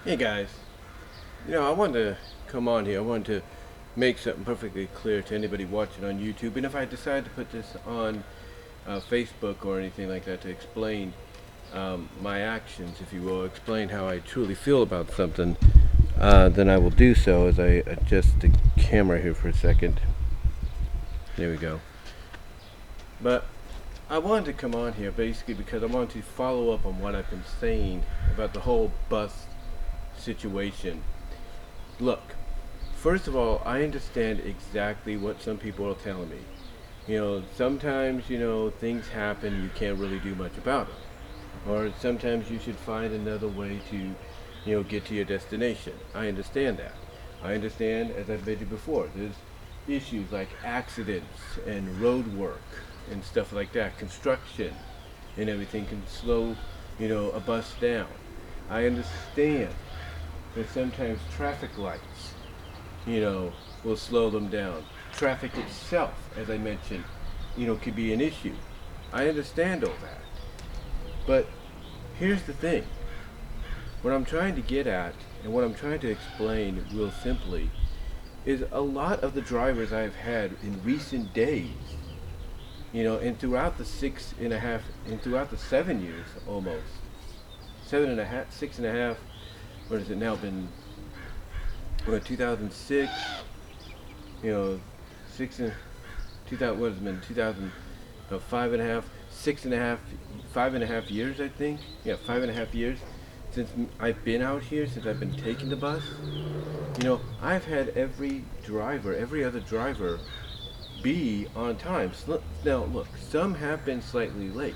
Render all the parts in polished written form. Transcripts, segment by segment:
Hey guys, I wanted to come on here. I wanted to make something perfectly clear to anybody watching on YouTube. And if I decide to put this on Facebook or anything like that to explain my actions, if you will, explain how I truly feel about something, then I will do so as I adjust the camera here for a second. There we go. But I wanted to come on here basically because I wanted to follow up on what I've been saying about the whole bus situation. Look, first of all, I understand exactly what some people are telling me. Sometimes, things happen, you can't really do much about it. Or sometimes you should find another way to, get to your destination. I understand that. I understand, as I've mentioned before, there's issues like accidents and road work and stuff like that, construction and everything can slow, a bus down. I understand that sometimes traffic lights, will slow them down. Traffic itself, as I mentioned, could be an issue. I understand all that. But here's the thing. What I'm trying to get at and what I'm trying to explain real simply is a lot of the drivers I've had in recent days, and throughout the 6.5, and throughout the 7 years almost, 7.5, 6.5, what has it now been? 2006, you know, six and 2000. What has it been? 2000, 5.5, 6.5, 5.5 years, I think. Yeah, 5.5 years since I've been out here, since I've been taking the bus. I've had every other driver, be on time. Now, look, some have been slightly late.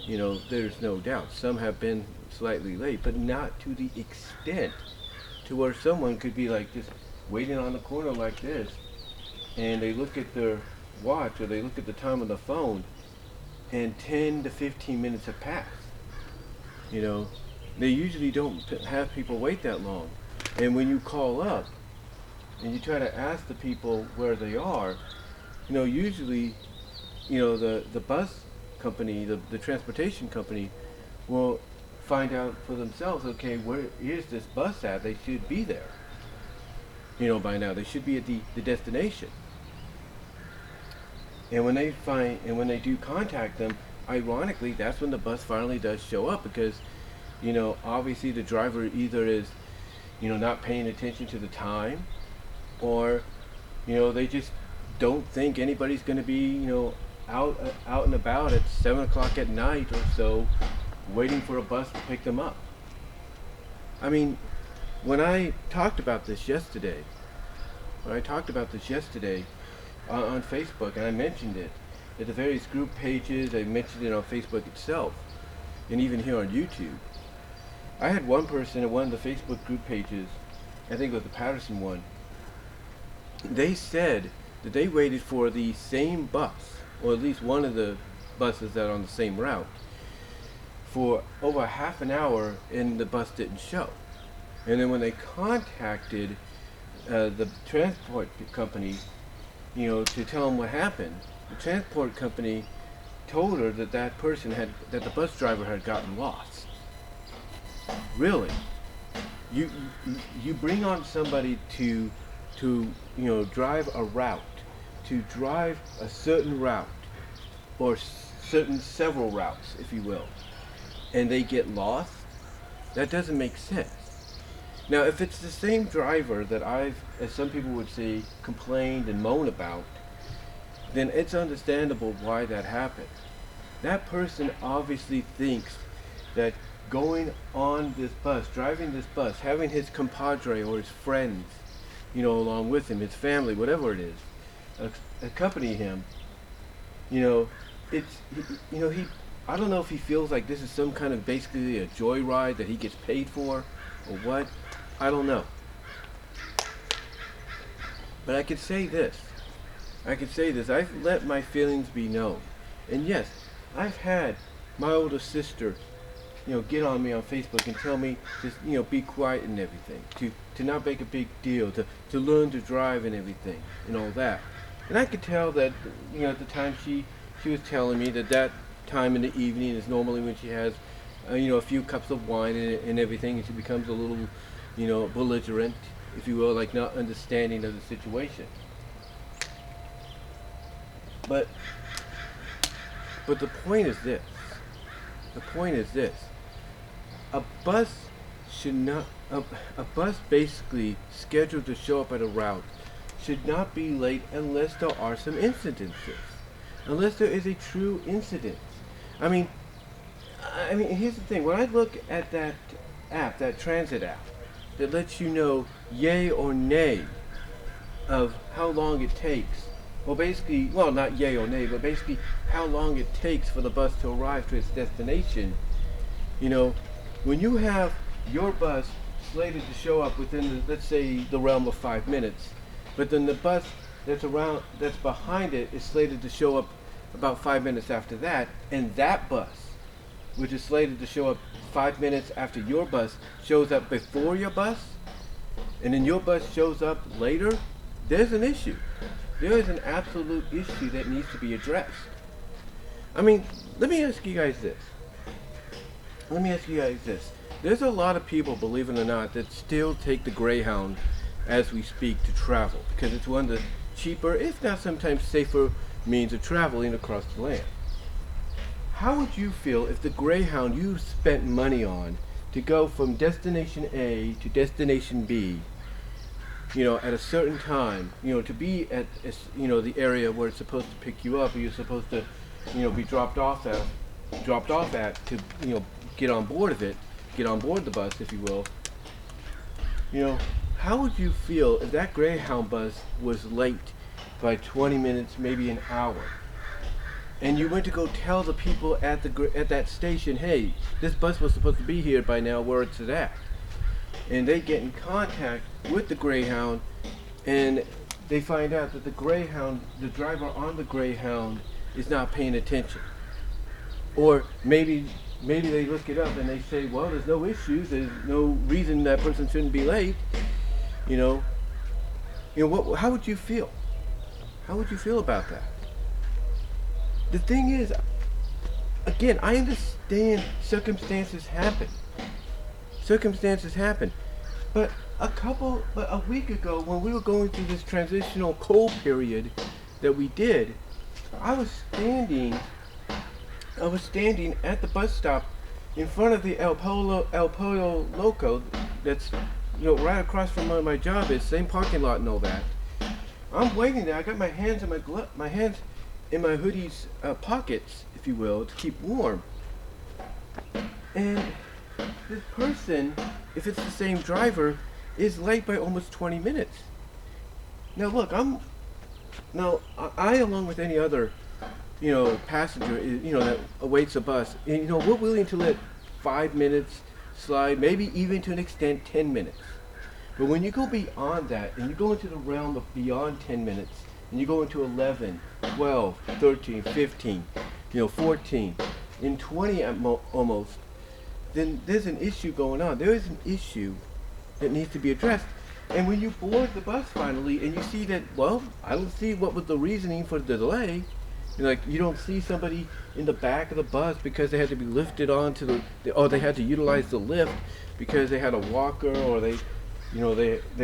There's no doubt. Some have been slightly late, but not to the extent to where someone could be like just waiting on the corner like this, and they look at their watch or they look at the time on the phone, and 10 to 15 minutes have passed. They usually don't have people wait that long. And when you call up and you try to ask the people where they are, usually, the bus company, the transportation company will find out for themselves, okay, where is this bus at? They should be there. By now. They should be at the destination. And when they do contact them, ironically, that's when the bus finally does show up because, obviously the driver either is, not paying attention to the time, or, they just don't think anybody's going to be, out and about at 7 o'clock at night or so, waiting for a bus to pick them up. I mean, when I talked about this yesterday, on Facebook, and I mentioned it at the various group pages, I mentioned it on Facebook itself, and even here on YouTube. I had one person at one of the Facebook group pages, I think it was the Patterson one, they said that they waited for the same bus, or at least one of the buses that are on the same route, for over half an hour and the bus didn't show. And then when they contacted the transport company, to tell them what happened, the transport company told her that that the bus driver had gotten lost. Really? You bring on somebody to drive a route, to drive a certain route, or several routes, if you will, and they get lost? That doesn't make sense. Now, if it's the same driver that as some people would say, complained and moaned about, then it's understandable why that happened. That person obviously thinks that going on this bus, driving this bus, having his compadre or his friends, along with him, his family, whatever it is, accompany him, it's, he, I don't know if he feels like this is some kind of basically a joyride that he gets paid for, or what. I don't know. But I could say this. I've let my feelings be known. And yes, I've had my older sister, get on me on Facebook and tell me to, be quiet and everything, to not make a big deal, to learn to drive and everything, and all that. And I could tell that, at the time she was telling me that time in the evening is normally when she has, a few cups of wine and everything, and she becomes a little, belligerent, if you will, like not understanding of the situation. But the point is this. The point is this. A bus should not, a bus basically scheduled to show up at a route should not be late unless there are some incidences. Unless there is a true incident. I mean, here's the thing. When I look at that app, that transit app, that lets you know yay or nay of how long it takes. Well, basically, well, not yay or nay, but basically how long it takes for the bus to arrive to its destination. When you have your bus slated to show up within, let's say, the realm of 5 minutes, but then the bus that's behind it is slated to show up about 5 minutes after that, and that bus, which is slated to show up 5 minutes after your bus, shows up before your bus, and then your bus shows up later, there's an issue. There is an absolute issue that needs to be addressed. Let me ask you guys this. There's a lot of people, believe it or not, that still take the Greyhound as we speak to travel, because it's one of the cheaper, if not sometimes safer, means of traveling across the land. How would you feel if the Greyhound you spent money on to go from destination A to destination B, at a certain time, to be at, the area where it's supposed to pick you up, or you're supposed to, be dropped off at to, get on board the bus, if you will. How would you feel if that Greyhound bus was late by 20 minutes, maybe an hour, and you went to go tell the people at that station, hey, this bus was supposed to be here by now, where it's at? And they get in contact with the Greyhound, and they find out that the driver on the Greyhound is not paying attention. Or maybe they look it up and they say, well, there's no issues, there's no reason that person shouldn't be late. How would you feel? How would you feel about that? The thing is, again, I understand circumstances happen. But a week ago, when we were going through this transitional cold period that we did, I was standing at the bus stop in front of the El Pollo Loco that's right across from where my job is, same parking lot and all that. I'm waiting there. I got my hands in my hoodie's pockets, if you will, to keep warm. And this person, if it's the same driver, is late by almost 20 minutes. Now look, I along with any other, passenger, that awaits a bus, and, we're willing to let 5 minutes slide, maybe even to an extent 10 minutes. But when you go beyond that, and you go into the realm of beyond 10 minutes, and you go into 11, 12, 13, 15, 14, in 20 almost, then there's an issue going on. There is an issue that needs to be addressed. And when you board the bus finally, and you see that, well, I don't see what was the reasoning for the delay. You don't see somebody in the back of the bus because they had to be lifted onto or they had to utilize the lift because they had a walker, or they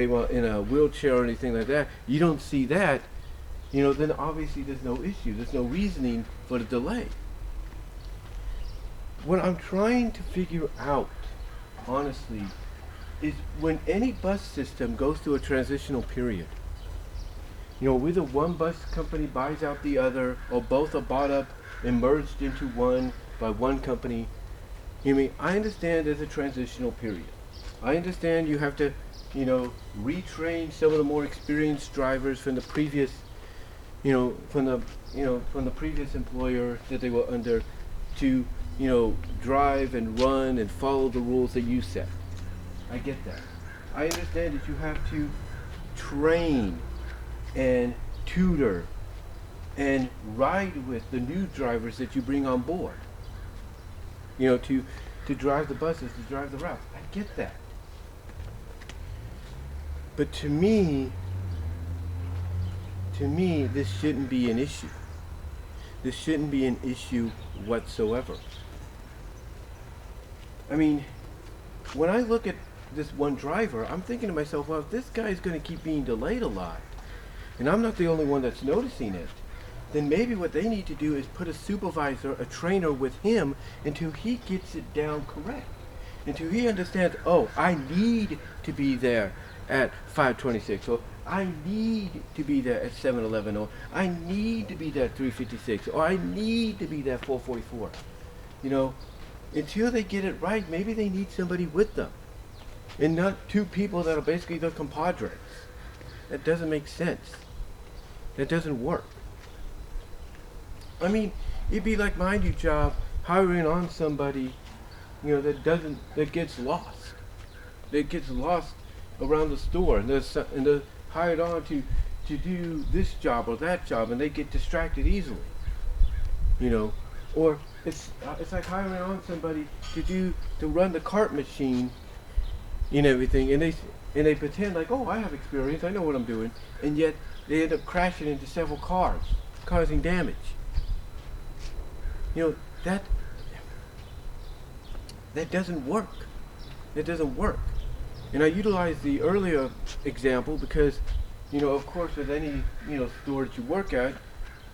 were in a wheelchair or anything like that. You don't see that, then obviously there's no issue. There's no reasoning for the delay. What I'm trying to figure out, honestly, is when any bus system goes through a transitional period, whether one bus company buys out the other, or both are bought up and merged into one by one company. I understand there's a transitional period. I understand you have to, retrain some of the more experienced drivers from the previous, from the previous employer that they were under to, drive and run and follow the rules that you set. I get that. I understand that you have to train and tutor and ride with the new drivers that you bring on board, to drive the buses, to drive the routes. I get that. But to me, this shouldn't be an issue. This shouldn't be an issue whatsoever. When I look at this one driver, I'm thinking to myself, well, if this guy's going to keep being delayed a lot, and I'm not the only one that's noticing it, then maybe what they need to do is put a supervisor, a trainer with him until he gets it down correct. Until he understands, oh, I need to be there at 5:26, or I need to be there at 7:11, or I need to be there at 3:56, or I need to be there at 4:44. You know, until they get it right, maybe they need somebody with them, and not two people that are basically their compadres. That doesn't make sense. That doesn't work. I mean, it'd be like my new job, hiring on somebody, you know, that gets lost. That gets lost around the store, and they're hired on to do this job or that job, and they get distracted easily. You know, or it's like hiring on somebody to run the cart machine and everything, and they pretend like, oh, I have experience, I know what I'm doing, and yet they end up crashing into several cars, causing damage. You know, that doesn't work. It doesn't work. And I utilize the earlier example because, you know, of course, with any, you know, store that you work at,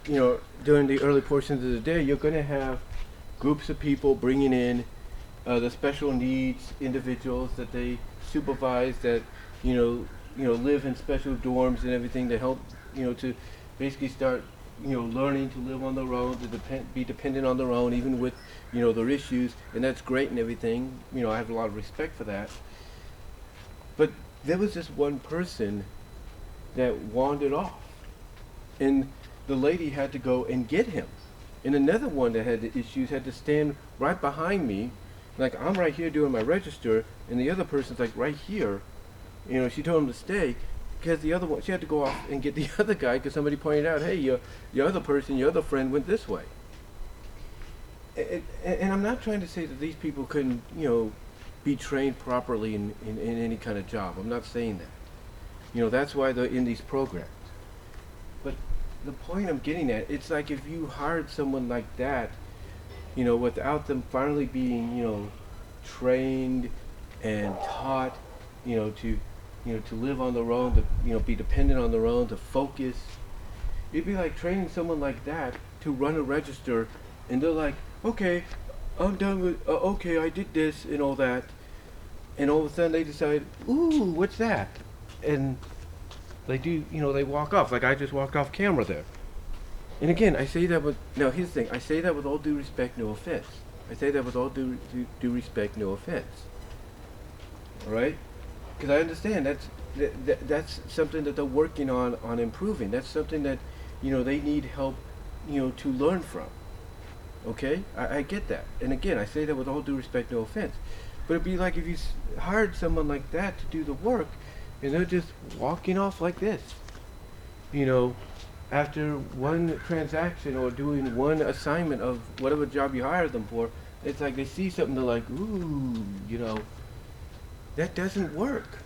you know, during the early portions of the day, you're going to have groups of people bringing in the special needs individuals that they supervise, that, you know, live in special dorms and everything, to help, you know, to basically start, you know, learning to live on their own, to be dependent on their own, even with, you know, their issues, and that's great and everything. You know, I have a lot of respect for that. But there was this one person that wandered off, and the lady had to go and get him. And another one that had the issues had to stand right behind me, like I'm right here doing my register, and the other person's like right here. You know, she told him to stay, because the other one, she had to go off and get the other guy, because somebody pointed out, hey, your other person, your other friend went this way. And I'm not trying to say that these people couldn't, you know, be trained properly in any kind of job. I'm not saying that. You know, that's why they're in these programs. But the point I'm getting at, it's like if you hired someone like that, you know, without them finally being, you know, trained and taught, you know, to live on their own, to, you know, be dependent on their own, to focus. It'd be like training someone like that to run a register, and they're like, okay, I'm done with, okay, I did this and all that, and all of a sudden they decide, ooh, what's that? And they do, you know, they walk off, like I just walked off camera there. And again, I say that with, now here's the thing, I say that with all due respect, no offense. I say that with all due respect, no offense. Alright? Because I understand that's something that they're working on improving. That's something that, you know, they need help, you know, to learn from. Okay? I get that. And again, I say that with all due respect, no offense. But it'd be like if you hired someone like that to do the work, and they're just walking off like this. You know, after one transaction or doing one assignment of whatever job you hired them for, it's like they see something, they're like, ooh, you know, that doesn't work.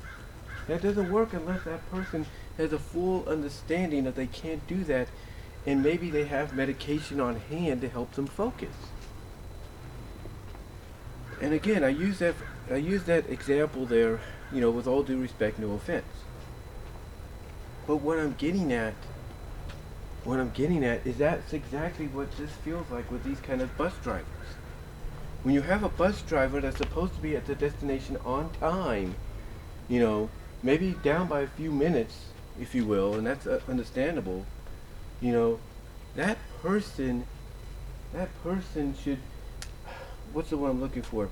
That doesn't work unless that person has a full understanding that they can't do that, and maybe they have medication on hand to help them focus. And again, I use that example there, you know, with all due respect, no offense. But what I'm getting at is that's exactly what this feels like with these kind of bus drivers. When you have a bus driver that's supposed to be at the destination on time, you know, maybe down by a few minutes, if you will, and that's understandable, you know, that person should, what's the word I'm looking for?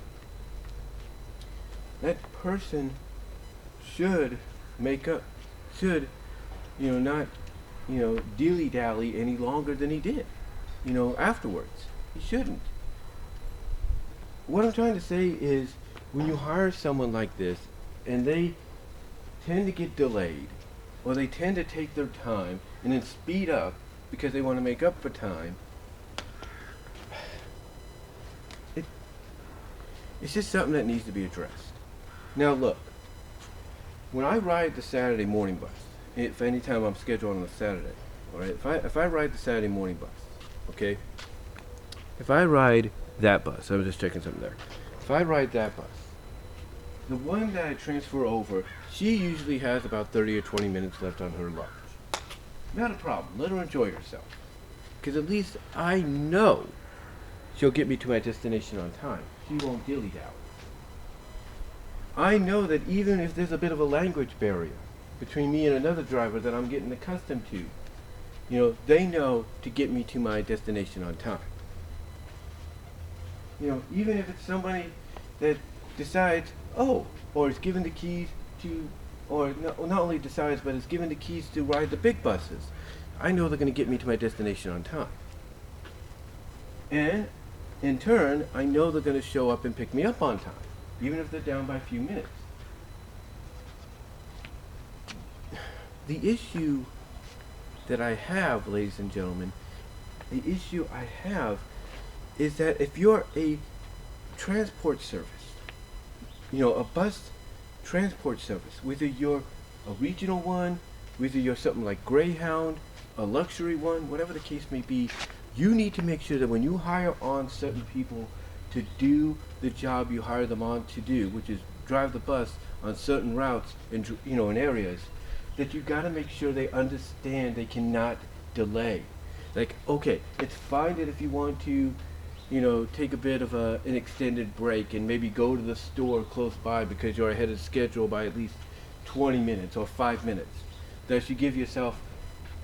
That person should make up, should, you know, not, you know, dilly-dally any longer than he did, you know, afterwards. He shouldn't. What I'm trying to say is, when you hire someone like this, and they tend to get delayed, or they tend to take their time, and then speed up, because they want to make up for time, it's just something that needs to be addressed. Now look, when I ride the Saturday morning bus, if any time I'm scheduled on a Saturday, alright, if I ride the Saturday morning bus, okay, if I ride that bus, I was just checking something there, if I ride that bus, the one that I transfer over, she usually has about 30 or 20 minutes left on her lunch. Not a problem. Let her enjoy herself. Because at least I know she'll get me to my destination on time. She won't dilly-dally. I know that even if there's a bit of a language barrier between me and another driver that I'm getting accustomed to, you know, they know to get me to my destination on time. You know, even if it's somebody that decides, oh, or is given the keys to, or not only decides, but is given the keys to ride the big buses, I know they're going to get me to my destination on time. And in turn, I know they're going to show up and pick me up on time, even if they're down by a few minutes. The issue that I have, ladies and gentlemen, the issue I have is that if you're a transport service, you know, a bus transport service, whether you're a regional one, whether you're something like Greyhound, a luxury one, whatever the case may be, you need to make sure that when you hire on certain people to do the job you hire them on to do, which is drive the bus on certain routes and, you know, in areas, that you got to make sure they understand they cannot delay. Like, okay, it's fine that if you want to, you know, take a bit of an extended break and maybe go to the store close by because you're ahead of schedule by at least 20 minutes or 5 minutes, that you give yourself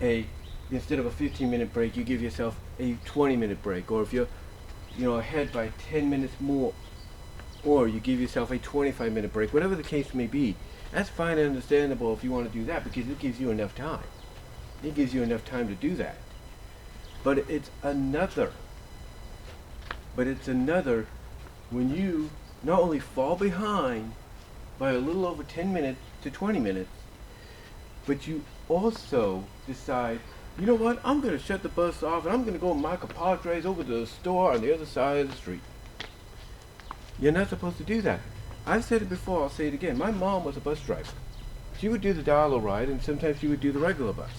instead of a 15-minute break, you give yourself a 20-minute break. Or if you're, you know, ahead by 10 minutes more, or you give yourself a 25-minute break, whatever the case may be. That's fine and understandable if you want to do that, because it gives you enough time. It gives you enough time to do that. But it's another when you not only fall behind by a little over 10 minutes to 20 minutes, but you also decide, you know what, I'm going to shut the bus off and I'm going to go with my compadres over to the store on the other side of the street. You're not supposed to do that. I've said it before, I'll say it again. My mom was a bus driver. She would do the dial ride, and sometimes she would do the regular bus.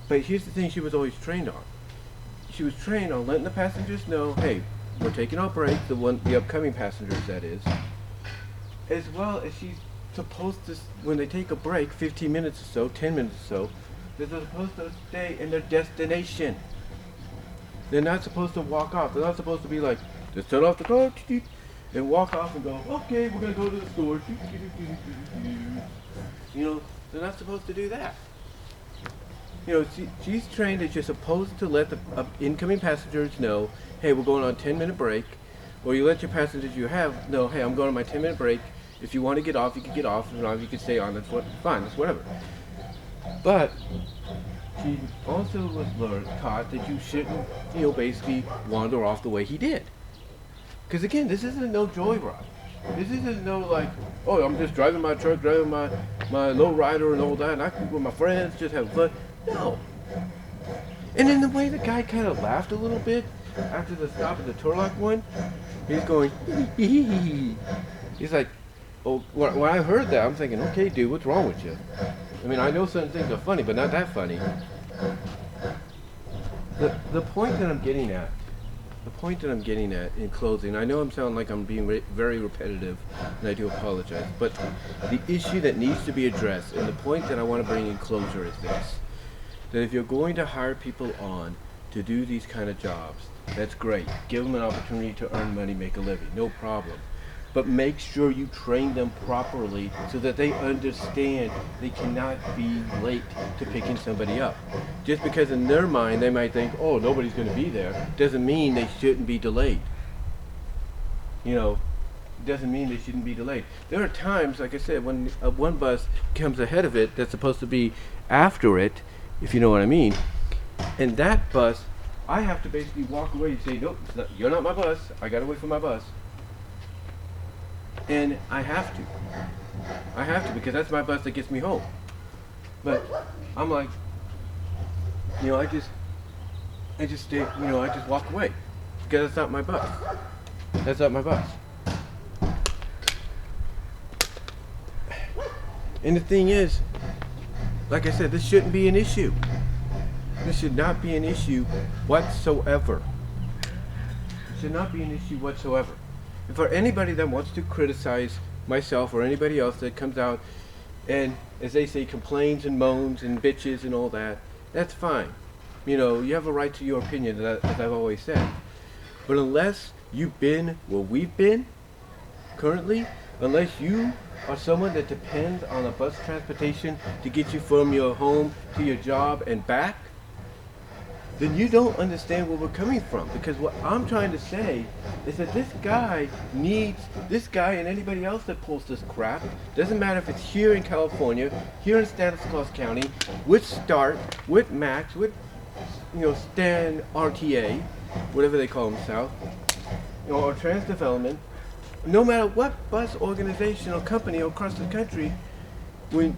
But here's the thing she was always trained on. She was trained on letting the passengers know, hey, we're taking our break, the upcoming passengers, that is. As well as she's supposed to, when they take a break, 15 minutes or so, 10 minutes or so, they're supposed to stay in their destination. They're not supposed to walk off. They're not supposed to be like, just turn off the car and walk off and go, okay, we're going to go to the store. You know, they're not supposed to do that. You know, she's trained that you're supposed to let the incoming passengers know, hey, we're going on a 10-minute break. Or you let your passengers you have know, hey, I'm going on my 10-minute break. If you want to get off, you can get off. If not, you can stay on. That's fine. That's whatever. But she also was taught that you shouldn't, you know, basically wander off the way he did. Because again, this isn't no joyride. This isn't no like, oh, I'm just driving my truck, driving my low rider and all that, and I can go with my friends, just have fun. No. And in the way the guy kind of laughed a little bit after the stop at the Turlock one, he's going, he's like, oh, when I heard that, I'm thinking, okay, dude, what's wrong with you? I mean, I know certain things are funny, but not that funny. The point that I'm getting at, in closing, I know I'm sounding like I'm being very repetitive, and I do apologize, but the issue that needs to be addressed, and the point that I want to bring in closure is this, that if you're going to hire people on to do these kind of jobs, that's great. Give them an opportunity to earn money, make a living, no problem. But make sure you train them properly so that they understand they cannot be late to picking somebody up. Just because in their mind they might think, oh, nobody's going to be there, doesn't mean they shouldn't be delayed. You know, doesn't mean they shouldn't be delayed. There are times, like I said, when one bus comes ahead of it that's supposed to be after it, if you know what I mean, and that bus, I have to basically walk away and say, nope, you're not my bus, I got to wait for my bus. And I have to because that's my bus that gets me home. But I'm like, you know, I just stay, you know, I just walk away because that's not my bus. That's not my bus. And the thing is, like I said, this shouldn't be an issue. This should not be an issue whatsoever. It should not be an issue whatsoever. And for anybody that wants to criticize myself or anybody else that comes out and, as they say, complains and moans and bitches and all that, that's fine. You know, you have a right to your opinion, as I've always said. But unless you've been where we've been currently, unless you are someone that depends on a bus transportation to get you from your home to your job and back, then you don't understand where we're coming from. Because what I'm trying to say is that this guy and anybody else that pulls this crap, doesn't matter if it's here in California, here in Stanislaus County, with START, with MAX, with, you know, StanRTA, whatever they call themselves, you know, or Trans Development, no matter what bus organization or company across the country, when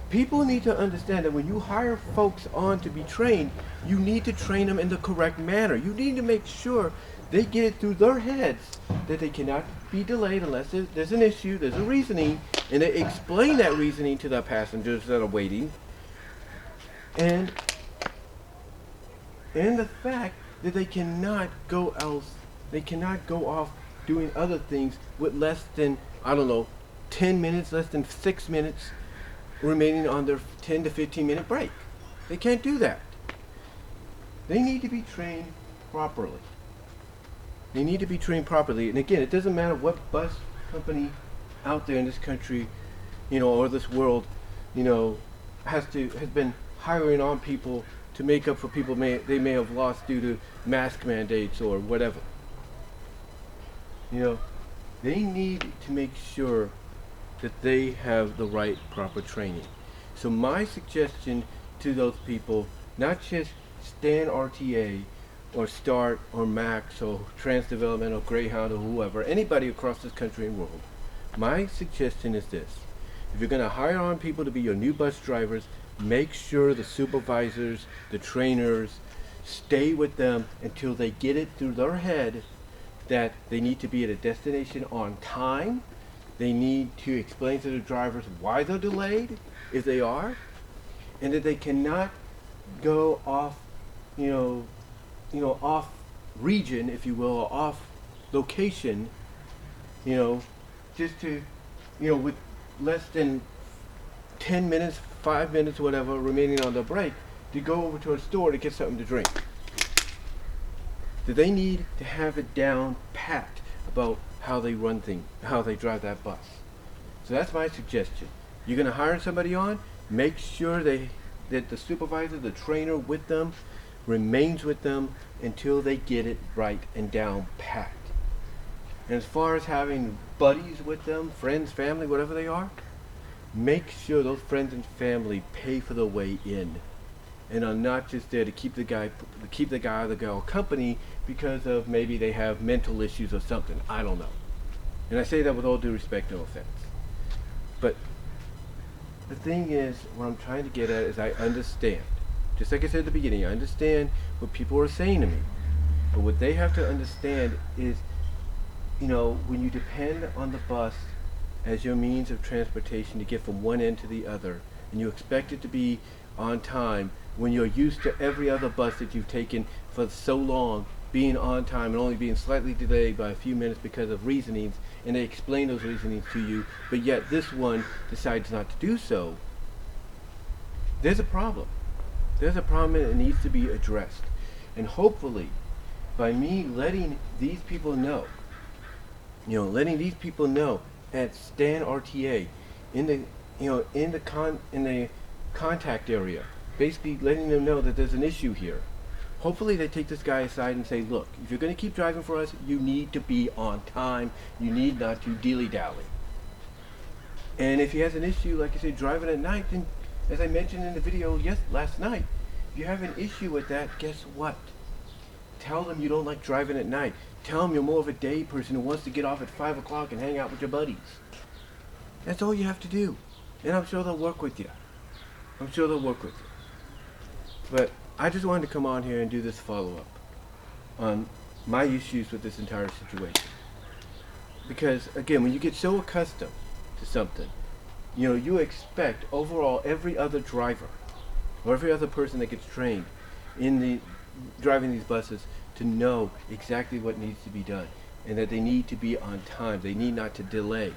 people need to understand that when you hire folks on to be trained, you need to train them in the correct manner. You need to make sure they get it through their heads that they cannot be delayed unless there's an issue, there's a reasoning, and they explain that reasoning to the passengers that are waiting. And the fact that they cannot go off doing other things with less than, I don't know, 10 minutes, less than 6 minutes remaining on their 10 to 15 minute break. They can't do that. They need to be trained properly. They need to be trained properly. And again, it doesn't matter what bus company out there in this country, you know, or this world, you know, has been hiring on people to make up for people they may have lost due to mask mandates or whatever. You know, they need to make sure that they have the right proper training. So my suggestion to those people, not just StanRTA or START or MAX or Trans Development or Greyhound or whoever, anybody across this country and world, my suggestion is this: if you're going to hire on people to be your new bus drivers, make sure the supervisors, the trainers, stay with them until they get it through their head that they need to be at a destination on time. They need to explain to the drivers why they're delayed, if they are, and that they cannot go off, off region, if you will, or off location, just to, with less than 10 minutes, 5 minutes, whatever, remaining on the break, to go over to a store to get something to drink. That they need to have it down pat about how they run things, how they drive that bus. So that's my suggestion. You're going to hire somebody on, make sure that the supervisor, the trainer with them, remains with them until they get it right and down pat. And as far as having buddies with them, friends, family, whatever they are, make sure those friends and family pay for the way in, and are not just there to keep the guy or the girl company because of maybe they have mental issues or something. I don't know. And I say that with all due respect, no offense. But the thing is, what I'm trying to get at is I understand. Just like I said at the beginning, I understand what people are saying to me. But what they have to understand is, when you depend on the bus as your means of transportation to get from one end to the other, and you expect it to be on time when you're used to every other bus that you've taken for so long being on time and only being slightly delayed by a few minutes because of reasonings, and they explain those reasonings to you, but yet this one decides not to do so, there's a problem. There's a problem, and it needs to be addressed. And hopefully, by me letting these people know, at StanRTA in the contact area, basically letting them know that there's an issue here. Hopefully they take this guy aside and say, look, if you're going to keep driving for us, you need to be on time. You need not to dilly-dally. And if he has an issue, like I said, driving at night, then as I mentioned in the video last night, if you have an issue with that, guess what? Tell them you don't like driving at night. Tell them you're more of a day person who wants to get off at 5 o'clock and hang out with your buddies. That's all you have to do. And I'm sure they'll work with you. But I just wanted to come on here and do this follow-up on my issues with this entire situation. Because, again, when you get so accustomed to something, you expect overall every other driver or every other person that gets trained in driving these buses to know exactly what needs to be done, and that they need to be on time. They need not to delay.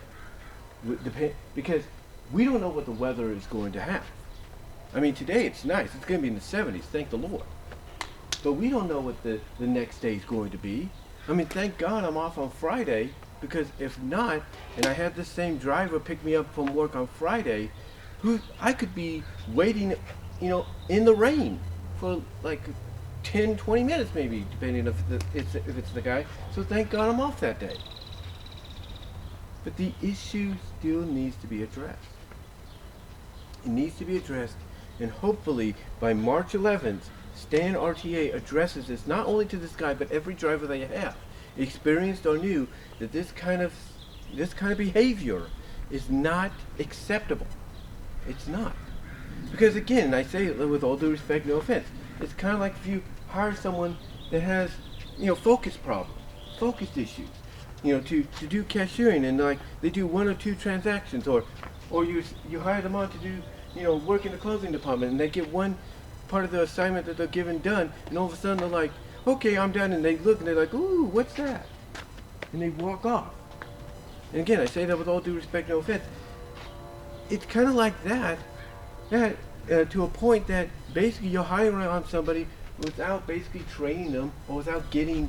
Because we don't know what the weather is going to have. I mean, today it's nice. It's going to be in the 70s, thank the Lord. But we don't know what the next day is going to be. I mean, thank God I'm off on Friday, because if not, and I had the same driver pick me up from work on Friday, I could be waiting, in the rain for like 10, 20 minutes maybe, depending if it's the guy. So thank God I'm off that day. But the issue still needs to be addressed. It needs to be addressed, and hopefully by March 11th, StanRTA addresses this not only to this guy, but every driver they have, experienced or new, that this kind of behavior is not acceptable. It's not. Because again, I say it with all due respect, no offense, it's kind of like if you hire someone that has, focus problems, focus issues, to do cashiering, and like they do 1 or 2 transactions, or you hire them on to do, work in the closing department, and they get one part of the assignment that they're given done, and all of a sudden they're like, okay, I'm done, and they look and they're like, ooh, what's that? And they walk off. And again, I say that with all due respect, no offense. It's kind of like that to a point that basically you're hiring on somebody without basically training them, or without getting,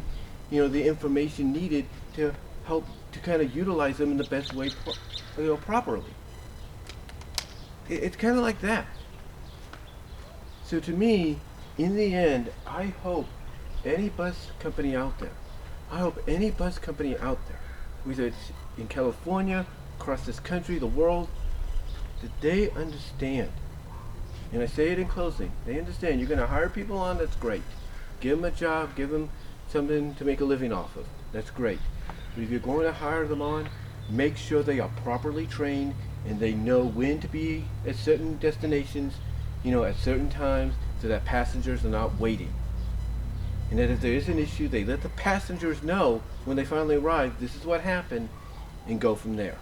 the information needed to help to kind of utilize them in the best way, properly. It's kind of like that. So to me, in the end, I hope any bus company out there, whether it's in California, across this country, the world, that they understand. And I say it in closing, they understand you're going to hire people on, that's great. Give them a job, give them something to make a living off of, that's great. But if you're going to hire them on, make sure they are properly trained and they know when to be at certain destinations, at certain times, so that passengers are not waiting. And that if there is an issue, they let the passengers know when they finally arrive, this is what happened, and go from there.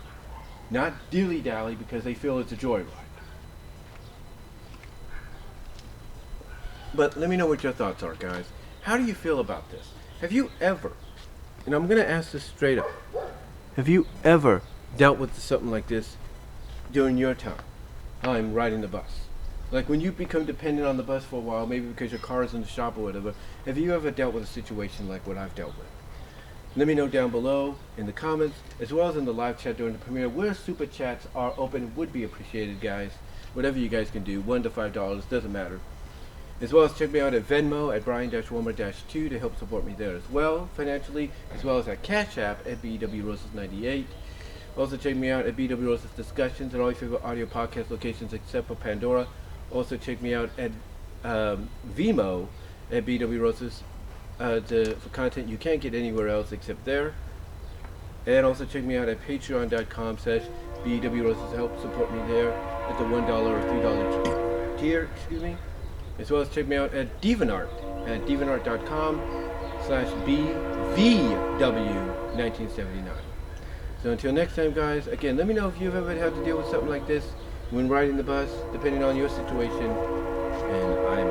Not dilly-dally because they feel it's a joyride. But let me know what your thoughts are, guys. How do you feel about this? Have you ever, and I'm going to ask this straight up, have you ever dealt with something like this during your time riding the bus? Like when you become dependent on the bus for a while, maybe because your car is in the shop or whatever, have you ever dealt with a situation like what I've dealt with? Let me know down below in the comments, as well as in the live chat during the premiere, where super chats are open. Would be appreciated, guys. Whatever you guys can do, $1 to $5, doesn't matter. As well as check me out at Venmo at Brian-Warmer-2 to help support me there as well, financially, as well as at Cash App at BWRoses98. Also check me out at BW Roses Discussions and all your favorite audio podcast locations except for Pandora. Also check me out at VENMO at BW Roses for content you can't get anywhere else except there. And also check me out at patreon.com/BW Roses to help support me there at the $1 or $3 tier, as well as check me out at DeviantArt at deviantart.com/BVW1979. So until next time, guys, again, let me know if you've ever had to deal with something like this when riding the bus, depending on your situation, and I'm